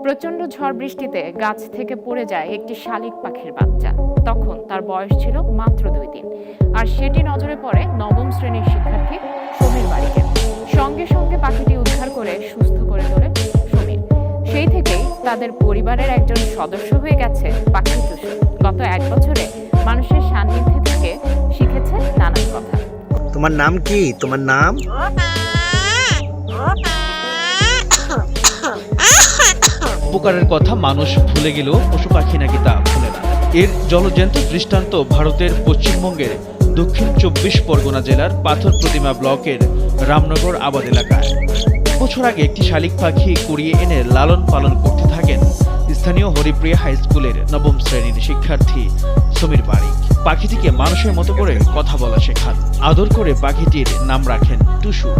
প্রচন্ড ঝড় বৃষ্টিতে গাছ থেকে পড়ে যায় একটি শালিক পাখির বাচ্চা। তখন তার বয়স ছিল মাত্র 2 দিন, আর সেটি নজরে পড়ে নবম শ্রেণীর শিক্ষার্থী সমীর বাড়িকে। সঙ্গে সঙ্গে পাখিটি উদ্ধার করে সুস্থ করে তোলে সমীর। সেই থেকেই তাদের পরিবারের একজন সদস্য হয়ে গেছে পাখি টুসু। গত 1 বছরে মানুষের সান্নিধ্যে থেকে শিখেছে নানান কথা। তোমার নাম কি? তোমার নাম? উপকারের কথা মানুষ ভুলে গেলেও পশু পাখি নাকি তা ভুলে না। এর জলজ্যান্ত দৃষ্টান্ত ভারতের পশ্চিমবঙ্গের দক্ষিণ 24 পরগনা জেলার পাথর প্রতিমা ব্লকের রামনগর আবাদ এলাকায়। বছর আগে একটি শালিক পাখি কুড়িয়ে এনে লালন পালন করতে থাকেন স্থানীয় হরিপ্রিয়া হাই স্কুলের নবম শ্রেণীর শিক্ষার্থী সমীর বাড়ি। পাখিটিকে মানুষের মতো করে কথা বলা শেখান। আদর করে পাখিটির নাম রাখেন টুসু।